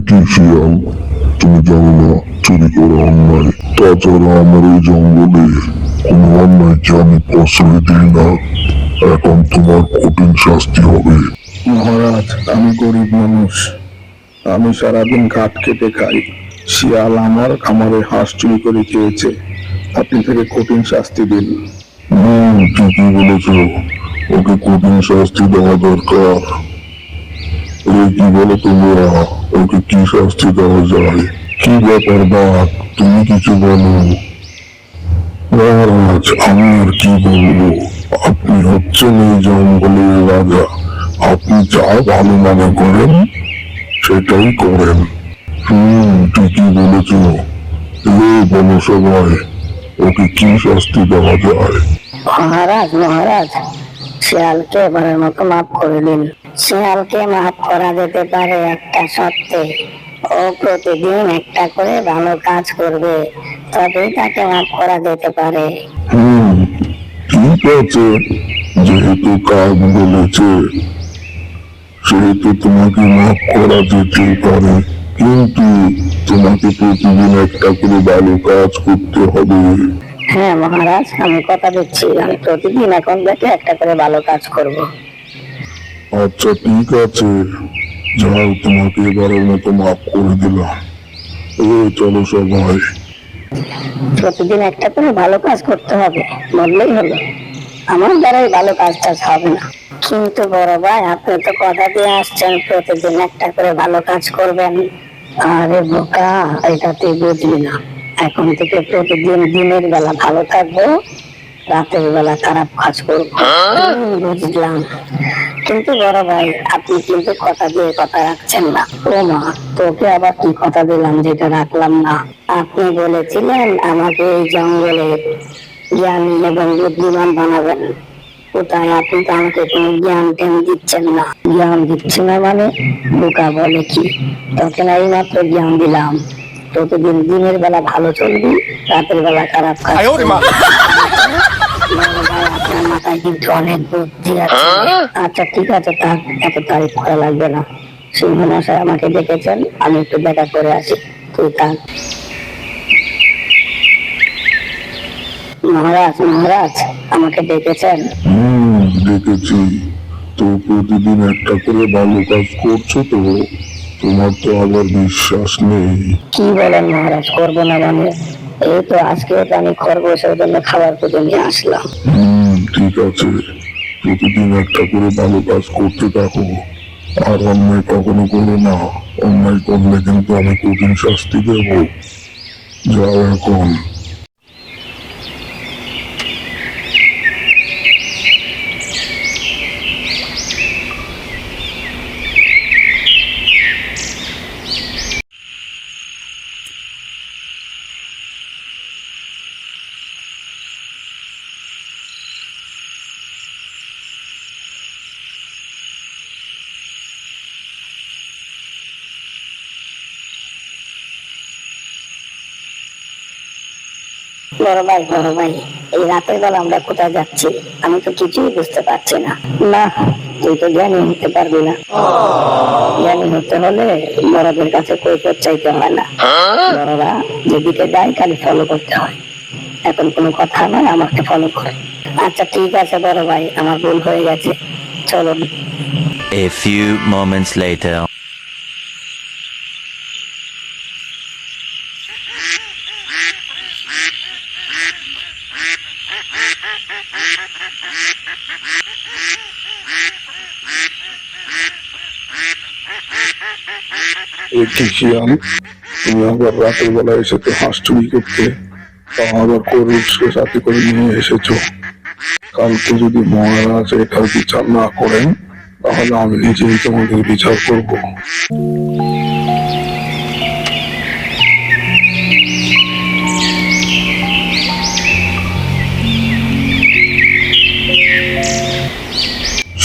কি শিয়াল, তুমি জানো না চুরি করা অন্যায়? তাছাড়া আমার এই জঙ্গলে কোনো অন্যায়কে আমি প্রশ্রয় দিই না। এখন তোমার কঠিন শাস্তি হবে। মহারাজ, আমি গরিব মানুষ। আমি সারাদিন কাঠ কেটে খাই। শিয়াল আমার খামারে হাঁস চুরি করে খেয়েছে। আপনি থেকে কঠিন শাস্তি দিন। ঠিকই বলেছ, ওকে কঠিন শাস্তি দেওয়া দরকার। কি বলো তোমরা, ওকে কি শাস্তি দেওয়া যায়? কি ব্যাপার বাঘ, তুমি কিছু বলো। মহারাজ, আমি আর কি বলবো, আপনি হচ্ছেন এই জঙ্গলের রাজা। আপনি যা ভালো মনে করেন সেটাই করেন। ঠিকই বলেছ। বলো সবাই, ওকে কি শাস্তি দেওয়া যায়? মহারাজ মহারাজ, শিয়ালকে এবারের মতো মাফ করে দিন। শিয়ালকে মাফ করা যেতে পারে একটা শর্তে, ও প্রতিদিন একটা করে ভালো কাজ করবে, তবেই তাকে মাফ করা যেতে পারে। ঠিক আছে, যেহেতু কাক বলেছে সেহেতু তোমাকে মাফ করা যেতে পারে, কিন্তু তোমাকে প্রতিদিন একটা করে ভালো কাজ করতে হবে। হ্যাঁ মহারাজ, আমি কথা দিচ্ছি, আমি প্রতিদিন এখন থেকে একটা করে ভালো কাজ করব। আচ্ছা ঠিক আছে, যাও, তোমাকে এবারের মতো মাফ করে দিলাম। চলো সবাই। প্রতিদিন একটা করে ভালো কাজ করতে হবে বললেই হলো? আমার দ্বারাই ভালো কাজ টাজ হবে না। কিন্তু বড় ভাই, আপনি তো কথা দিয়ে আসছেন প্রতিদিন একটা করে ভালো কাজ করবেন। আরে বোকা, এটা তুই বুঝলি না। এখন থেকে প্রতিদিন দিনের বেলা ভালো থাকবো, রাতের বেলা খারাপ কাজ করবো। বুঝলাম, কিন্তু বড় ভাই আপনি কিন্তু কথা দিয়ে কথা রাখছেন না। ও মা, তোকে আবার কি কথা দিলাম যেটা রাখলাম না? আপনি বলেছিলেন আমাকে এই জঙ্গলে জ্ঞানী এবং বুদ্ধিমান বানাবেন। কোথায়? আপনি তো আমাকে কোনো জ্ঞান ট্যান দিচ্ছেন না। জ্ঞান দিচ্ছি না মানে? বোকা বলে কি? তোকে না এই মাত্র জ্ঞান দিলাম, প্রতিদিন দিনের বেলা ভালো চলবি, রাতের বেলা খারাপ কাজ করবি। আপনার মাথায় কিন্তু অনেক বুদ্ধি আছে। আচ্ছা ঠিক আছে, তার এত তারিফ করা লাগবে না। সিংহ মশাই আমাকে ডেকেছেন, আমি একটু দেখা করে আসি, তুই থাক। মহারাজ মহারাজ, আমাকে ডেকেছেন? দেখেছি, তো প্রতিদিন একটা করে ভালো কাজ করছো তো, তোমার তো আবার বিশ্বাস নেই। কি বলেন মহারাজ, করবো না মানে? এই তো আজকে তো আমি খরগোশের জন্য খাবার খুঁজে নিয়ে আসলাম। ঠিক আছে, প্রতিদিন একটা করে ভালো কাজ করতে থাকো, আর অন্যায় কখনো করো না। অন্যায় করলে কিন্তু আমি কঠিন শাস্তি দেব। যাও এখন। বড় ভাই, এই রাতের বেলা আমরা কোথায় যাচ্ছি? আমি তো কিছুই বুঝতে পারছি না। না, তুই তো জ্ঞানী হতে পারবি না। জ্ঞানী হতে হলে বড়দের কাছে কৈফিয়ত চাইতে হয় না। বড়রা যেদিকে যায় খালি ফলো করতে হয়। এখন কোনো কথা নয়, আমাকে ফলো করে। আচ্ছা ঠিক আছে বড় ভাই, আমার ভুল হয়ে গেছে, চলুন। A few moments later. কি শিয়াল, তুমি আবার রাতের বেলা এসেছো হাঁস চুরি করতে, তা আবার খরগোশকে সাথে করে নিয়ে এসেছো। কালকে যদি মহারাজ এটার বিচার না করেন, তাহলে আমি নিজেই তোমাদের বিচার করব।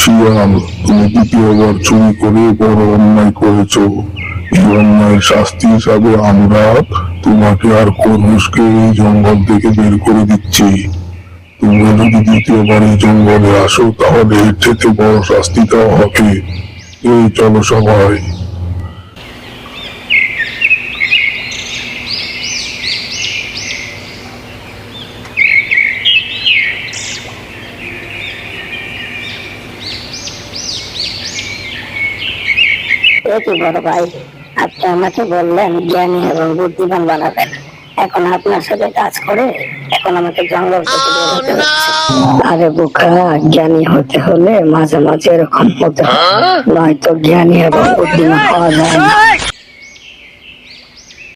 শিয়াল, তুমি দ্বিতীয়বার চুরি করে বড় অন্যায় করেছো। এই অন্যায়ের শাস্তি হিসাবে আমরা তোমাকে আর খরগোশকে এই জঙ্গল থেকে বের করে দিচ্ছি। তুমি যদি দ্বিতীয়বার এই জঙ্গলে আসো, তাহলে এর থেকে বড় শাস্তি দেওয়া হবে। চলো সবাই। এ কি বড় ভাই, আপনি আমাকে বললেন জ্ঞানী এবং বুদ্ধিমান বানাবেন, এখন আপনার সাথে কাজ করে এখন আমাকে জঙ্গল থেকে বের হতে হচ্ছে। আরে বোকা, জ্ঞানী হতে হলে মাঝে মাঝে এরকম হতে হয়, নয়তো জ্ঞানী এবং বুদ্ধিমান হওয়া যায় না।